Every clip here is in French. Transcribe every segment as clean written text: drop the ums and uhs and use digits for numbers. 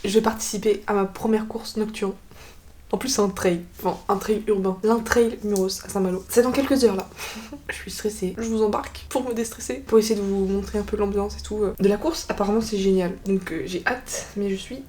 Je vais participer à ma première course nocturne. En plus c'est un trail, enfin un trail urbain, l'Intrail Muros à Saint-Malo. C'est dans quelques heures là. Je suis stressée, je vous embarque pour me déstresser, pour essayer de vous montrer un peu l'ambiance et tout. De la course, apparemment c'est génial, donc j'ai hâte, mais j'ai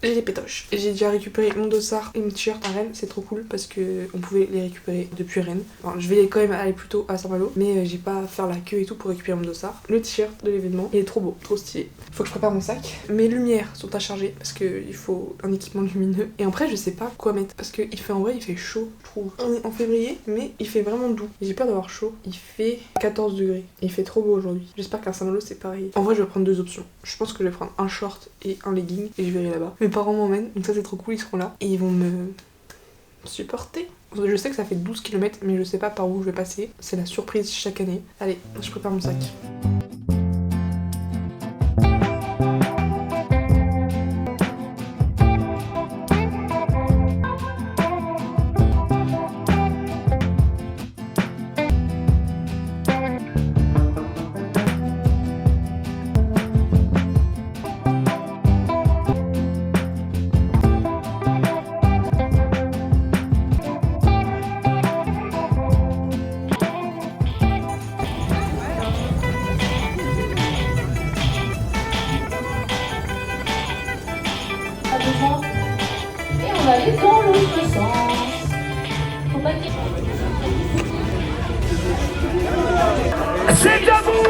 les pétoches. J'ai déjà récupéré mon dossard et mon t-shirt à Rennes, c'est trop cool parce que on pouvait les récupérer depuis Rennes. Enfin, je vais quand même aller plus tôt à Saint-Malo, mais j'ai pas à faire la queue et tout pour récupérer mon dossard. Le t-shirt de l'événement, il est trop beau, trop stylé. Faut que je prépare mon sac. Mes lumières sont à charger parce qu'il faut un équipement lumineux. Et après, je sais pas quoi mettre parce que en vrai, il fait chaud, je trouve. On est en février, mais il fait vraiment doux. J'ai peur d'avoir chaud. Il fait 14 degrés. Et il fait trop beau aujourd'hui. J'espère qu'à Saint-Malo, c'est pareil. En vrai, je vais prendre deux options. Je pense que je vais prendre un short et un legging et je verrai là-bas. Mes parents m'emmènent, donc ça c'est trop cool, ils seront là et ils vont me supporter. Je sais que ça fait 12 km, mais je sais pas par où je vais passer. C'est la surprise chaque année. Allez, je prépare mon sac. Et on va aller dans l'autre sens. Faut pas dire. C'est debout!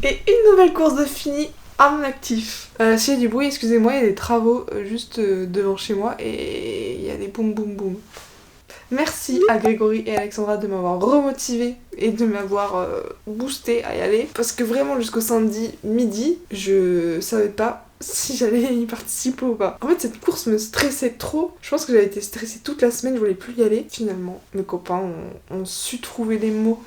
Et une nouvelle course de fini à mon actif. S'il y a du bruit, excusez-moi, il y a des travaux juste devant chez moi et il y a des boum boum boum. Merci à Grégory et Alexandra de m'avoir remotivée et de m'avoir boosté à y aller. Parce que vraiment jusqu'au samedi midi, je savais pas si j'allais y participer ou pas. En fait cette course me stressait trop. Je pense que j'avais été stressée toute la semaine, je voulais plus y aller. Finalement, mes copains ont su trouver les mots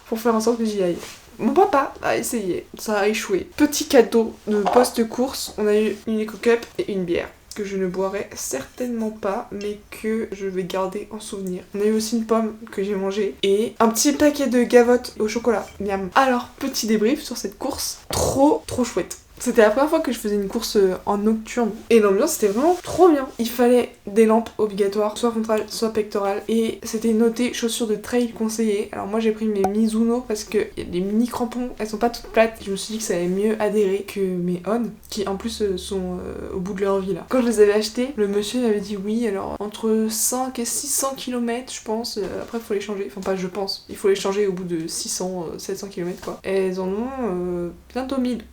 pour faire en sorte que j'y aille. Mon papa a essayé, ça a échoué. Petit cadeau de post-course, on a eu une Eco Cup et une bière. Que je ne boirai certainement pas, mais que je vais garder en souvenir. On a eu aussi une pomme que j'ai mangée et un petit paquet de gavottes au chocolat. Miam. Alors, petit débrief sur cette course, trop chouette. C'était la première fois que je faisais une course en nocturne et l'ambiance c'était vraiment trop bien. Il fallait des lampes obligatoires, soit frontales, soit pectorales, et c'était noté chaussures de trail conseillées. Alors moi j'ai pris mes Mizuno parce que y a des mini crampons, elles sont pas toutes plates. Je me suis dit que ça allait mieux adhérer que mes On, qui en plus sont au bout de leur vie là. Quand je les avais achetés, le monsieur m'avait dit oui, alors entre 5 et 600 km je pense, après il faut les changer, enfin pas je pense, il faut les changer au bout de 600-700 km quoi. Et elles en ont bientôt 1000.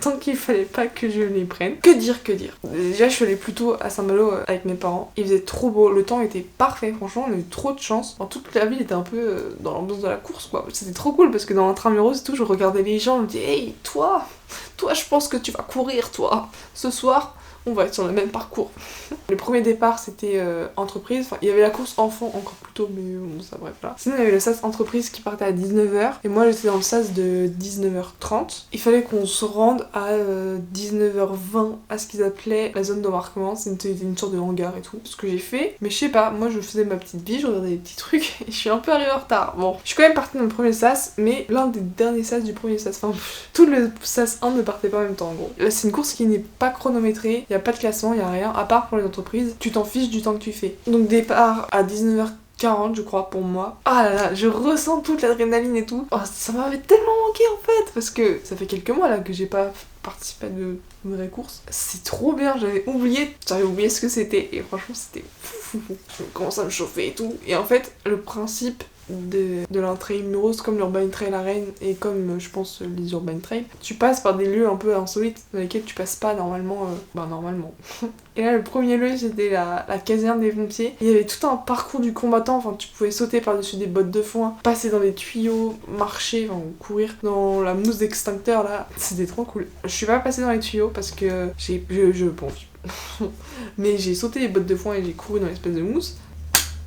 Tant qu'il fallait pas que je les prenne. Que dire. Déjà je suis allée plus tôt à Saint-Malo avec mes parents. Il faisait trop beau, le temps était parfait, franchement on a eu trop de chance. Toute la ville était un peu dans l'ambiance de la course quoi. C'était trop cool parce que dans l'Intramuros et tout, je regardais les gens, je me disais hey toi je pense que tu vas courir toi. Ce soir on va être sur le même parcours. Le premier départ c'était entreprise, enfin il y avait la course enfant encore plus tôt mais bon ça bref là. Sinon il y avait le sas entreprise qui partait à 19h et moi j'étais dans le sas de 19h30. Il fallait qu'on se rende à 19h20 à ce qu'ils appelaient la zone d'embarquement, c'était une sorte de hangar et tout. Ce que j'ai fait, mais je sais pas, moi je faisais ma petite vie, je regardais des petits trucs et je suis un peu arrivée en retard. Bon, je suis quand même partie dans le premier sas, mais l'un des derniers sas du premier sas, enfin tout le sas 1 ne partait pas en même temps en gros. Là c'est une course qui n'est pas chronométrée, il y a pas de classement, il y a rien, à part pour les entreprises, tu t'en fiches du temps que tu fais. Donc départ à 19h 40 je crois pour moi. Ah là là, je ressens toute l'adrénaline et tout. Oh, ça m'avait tellement manqué en fait, parce que ça fait quelques mois là que j'ai pas participé à de vraies courses. C'est trop bien, j'avais oublié ce que c'était et franchement c'était fou. Je commence à me chauffer et tout. Et en fait, le principe de l'intramuros, comme l'Urban Trail à Rennes et comme je pense les Urban Trail, tu passes par des lieux un peu insolites dans lesquels tu passes pas normalement. Normalement. Et là, le premier lieu, c'était la caserne des pompiers. Il y avait tout un parcours du combattant, enfin tu pouvais sauter par-dessus des bottes de foin, passer dans des tuyaux, marcher, enfin courir dans la mousse d'extincteur là. C'était trop cool. Je suis pas passée dans les tuyaux parce que bon, mais j'ai sauté les bottes de foin et j'ai couru dans l'espèce de mousse.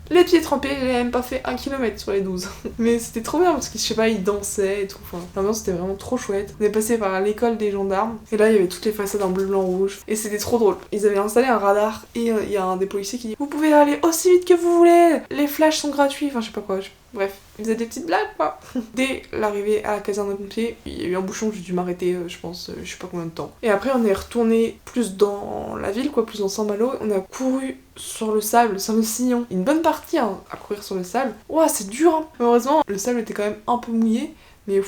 Les pieds trempés, j'ai même pas fait 1 km sur les 12. Mais c'était trop bien parce que je sais pas, ils dansaient et tout. Enfin, l'ambiance c'était vraiment trop chouette. On est passé par l'école des gendarmes et là il y avait toutes les façades en bleu, blanc, rouge. Et c'était trop drôle. Ils avaient installé un radar et il y a un des policiers qui dit vous pouvez aller aussi vite que vous voulez, les flashs sont gratuits. Enfin, je sais pas quoi. Bref, ils faisaient des petites blagues quoi. Dès l'arrivée à la caserne de pompiers, il y a eu un bouchon, j'ai dû m'arrêter, je pense, je sais pas combien de temps. Et après, on est retourné plus dans la ville, quoi, plus dans Saint-Malo. On a couru sur le sable, sur le sillon. Une bonne partie à courir sur le sable. Ouah, c'est dur, hein. Heureusement, le sable était quand même un peu mouillé, mais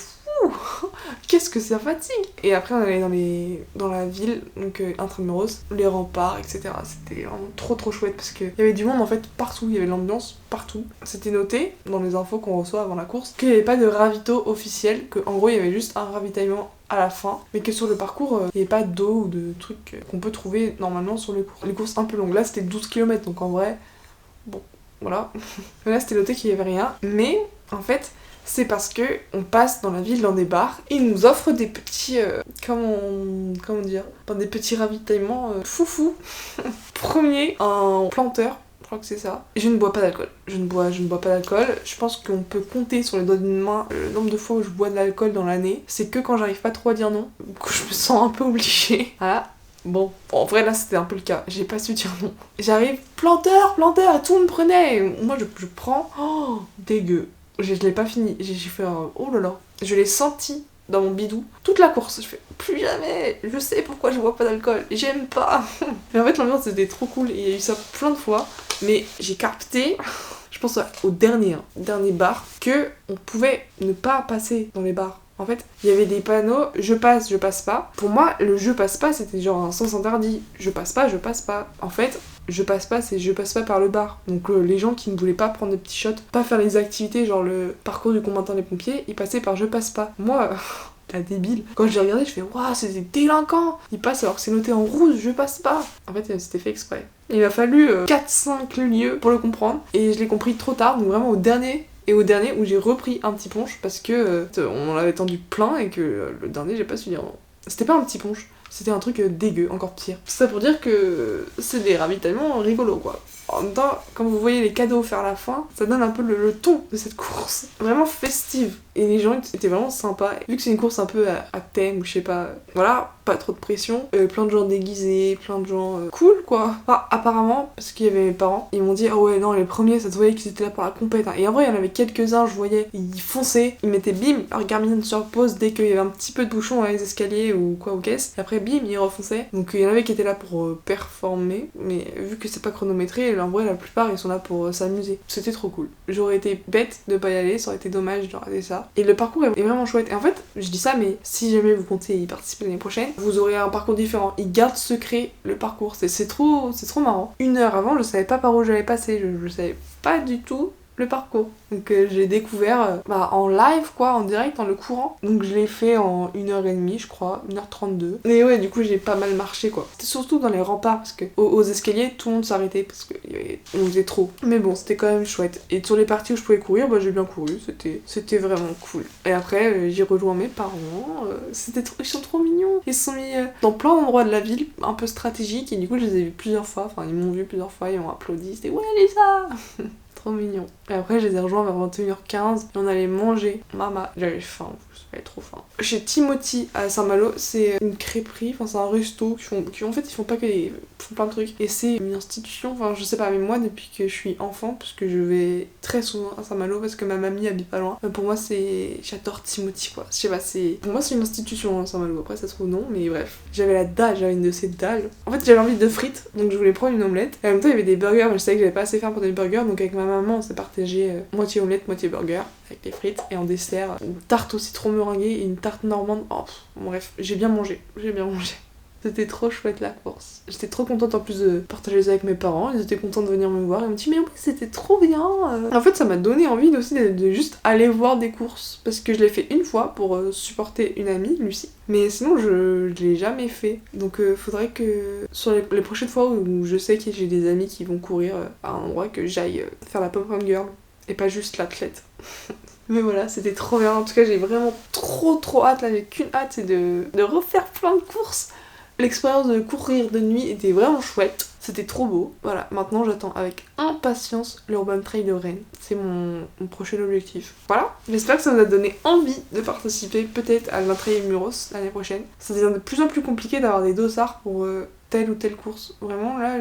qu'est-ce que ça fatigue. Et après on allait dans la ville, donc Intramuros, les remparts, etc. C'était vraiment trop chouette parce qu'il y avait du monde en fait partout, il y avait de l'ambiance partout. C'était noté dans les infos qu'on reçoit avant la course qu'il n'y avait pas de ravito officiel, qu'en gros il y avait juste un ravitaillement à la fin, mais que sur le parcours il n'y avait pas d'eau ou de trucs qu'on peut trouver normalement sur les courses. Les courses un peu longues, là c'était 12 km, donc en vrai, bon, voilà. Là c'était noté qu'il n'y avait rien, mais en fait c'est parce que on passe dans la ville dans des bars et ils nous offrent des petits comment dire, des petits ravitaillements foufou. Premier, un planteur, je crois que c'est ça. Je ne bois pas d'alcool. Je ne bois pas d'alcool. Je pense qu'on peut compter sur les doigts d'une main le nombre de fois où je bois de l'alcool dans l'année. C'est que quand j'arrive pas trop à dire non, que je me sens un peu obligée. Voilà. Bon, en vrai là c'était un peu le cas, j'ai pas su dire non. J'arrive, planteur, et tout me prenait. Moi je prends, oh, dégueu. Je l'ai pas fini, j'ai fait un... Oh là là. Je l'ai senti dans mon bidou toute la course. Je fais plus jamais, je sais pourquoi je bois pas d'alcool, j'aime pas. Mais en fait l'ambiance c'était trop cool, il y a eu ça plein de fois. Mais j'ai capté, je pense au dernier bar, que on pouvait ne pas passer dans les bars. En fait, il y avait des panneaux, je passe pas. Pour moi, le je passe pas, c'était genre un sens interdit. Je passe pas. En fait, je passe pas, c'est je passe pas par le bar. Donc les gens qui ne voulaient pas prendre de petits shots, pas faire les activités, genre le parcours du combattant des pompiers, ils passaient par je passe pas. Moi, la débile, quand je l'ai regardé, je fais waouh, c'est des délinquants. Ils passent alors que c'est noté en rouge, je passe pas. En fait, c'était fait exprès. Il m'a fallu 4-5 lieux pour le comprendre, et je l'ai compris trop tard, donc vraiment au dernier où j'ai repris un petit punch parce que on en avait tendu plein et que le dernier j'ai pas su dire non. C'était pas un petit punch, c'était un truc dégueu, encore pire. C'est ça pour dire que c'est des ravitaillements rigolos quoi. En même temps, quand vous voyez les cadeaux offerts à la fin, ça donne un peu le ton de cette course. Vraiment festive. Et les gens étaient vraiment sympas. Vu que c'est une course un peu à thème, ou je sais pas, voilà, pas trop de pression. Plein de gens déguisés, plein de gens cool quoi. Enfin, apparemment, parce qu'il y avait mes parents, ils m'ont dit oh ouais, non, les premiers, ça se voyait qu'ils étaient là pour la compète. Hein. Et en vrai, il y en avait quelques-uns, je voyais, ils fonçaient, ils mettaient bim, leur Garmin sur pause dès qu'il y avait un petit peu de bouchon dans les escaliers ou quoi, ou qu'est-ce. Et après, bim, ils refonçaient. Donc il y en avait qui étaient là pour performer, mais vu que c'est pas chronométré, en vrai, la plupart, ils sont là pour s'amuser. C'était trop cool. J'aurais été bête de pas y aller, ça aurait été dommage de rater ça. Et le parcours est vraiment chouette. Et en fait, je dis ça, mais si jamais vous comptez y participer l'année prochaine, vous aurez un parcours différent. Ils gardent secret le parcours. C'est trop marrant. 1 heure avant, je savais pas par où j'allais passer. Je savais pas du tout le parcours. Donc j'ai découvert en live quoi, en direct, en le courant. Donc je l'ai fait en 1h30 je crois, 1h32. Mais ouais, du coup j'ai pas mal marché quoi. C'était surtout dans les remparts parce que aux escaliers tout le monde s'arrêtait parce qu'on faisait trop. Mais bon, c'était quand même chouette. Et sur les parties où je pouvais courir, j'ai bien couru, c'était vraiment cool. Et après j'ai rejoint mes parents, ils sont trop mignons. Ils se sont mis dans plein d'endroits de la ville, un peu stratégiques, et du coup je les ai vus plusieurs fois, enfin ils m'ont vu plusieurs fois, ils m'ont applaudi, c'était ouais Lisa. Trop mignon. Et après, je les ai rejoints vers 21h15 et on allait manger. Mama, j'avais faim en plus. Elle est trop fin. Chez Timothy à Saint-Malo, c'est une crêperie, enfin c'est un resto qui en fait ils font pas que ils font plein de trucs. Et c'est une institution, enfin je sais pas, mais moi depuis que je suis enfant, parce que je vais très souvent à Saint-Malo parce que ma mamie habite pas loin. Pour moi j'adore Timothy quoi. Je sais pas, pour moi c'est une institution hein, Saint-Malo. Après ça se trouve non, mais bref. J'avais la dalle, j'avais une de ces dalles. En fait j'avais envie de frites, donc je voulais prendre une omelette. Et en même temps il y avait des burgers, mais je savais que j'avais pas assez faim pour des burgers, donc avec ma maman on s'est partagé moitié omelette, moitié burger avec les frites et en dessert une tarte au citron meringuée et une tarte normande. Oh, bref, j'ai bien mangé. C'était trop chouette la course. J'étais trop contente en plus de partager ça avec mes parents. Ils étaient contents de venir me voir. Ils m'ont dit mais oui c'était trop bien. En fait ça m'a donné envie aussi de juste aller voir des courses. Parce que je l'ai fait une fois pour supporter une amie, Lucie. Mais sinon je l'ai jamais fait. Donc faudrait que sur les prochaines fois où je sais que j'ai des amis qui vont courir à un endroit que j'aille faire la pom-pom girl. Et pas juste l'athlète. Mais voilà, c'était trop bien. En tout cas, j'ai vraiment trop hâte. Là, j'ai qu'une hâte, c'est de refaire plein de courses. L'expérience de courir de nuit était vraiment chouette. C'était trop beau. Voilà, maintenant j'attends avec impatience l'Urban Trail de Rennes. C'est mon prochain objectif. Voilà, j'espère que ça vous a donné envie de participer peut-être à l'Intrail Muros l'année prochaine. Ça devient de plus en plus compliqué d'avoir des dossards pour telle ou telle course. Vraiment, là,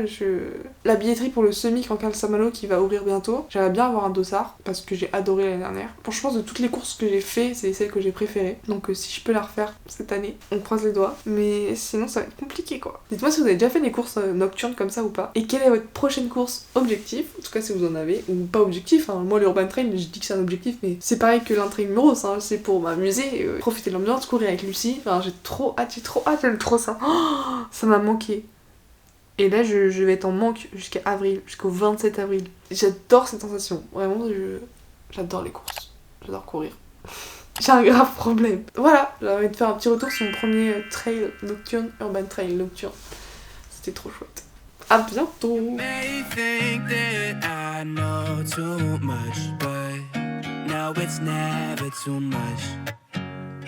la billetterie pour le semi-Cancale Saint-Malo qui va ouvrir bientôt, j'aimerais bien avoir un dossard parce que j'ai adoré l'année dernière. Franchement, de toutes les courses que j'ai fait, c'est celle que j'ai préférée. Donc si je peux la refaire cette année, on croise les doigts. Mais sinon, ça va être compliqué quoi. Dites-moi si vous avez déjà fait des courses nocturnes comme ça ou pas. Et quelle est votre prochaine course objectif, en tout cas si vous en avez, ou pas objectif. Hein. Moi, l'Urban Trail, je dis que c'est un objectif, mais c'est pareil que l'Intrail Muros. Hein. C'est pour m'amuser, profiter de l'ambiance, courir avec Lucie. Enfin, j'ai trop hâte, j'aime trop ça. Oh, ça m'a manqué. Et là, je vais être en manque jusqu'à avril, jusqu'au 27 avril. J'adore cette sensation. Vraiment, j'adore les courses. J'adore courir. J'ai un grave problème. Voilà, j'ai envie de faire un petit retour sur mon premier trail nocturne, Urban Trail nocturne. C'était trop chouette. À bientôt. May think that I know too much, but now it's never too much.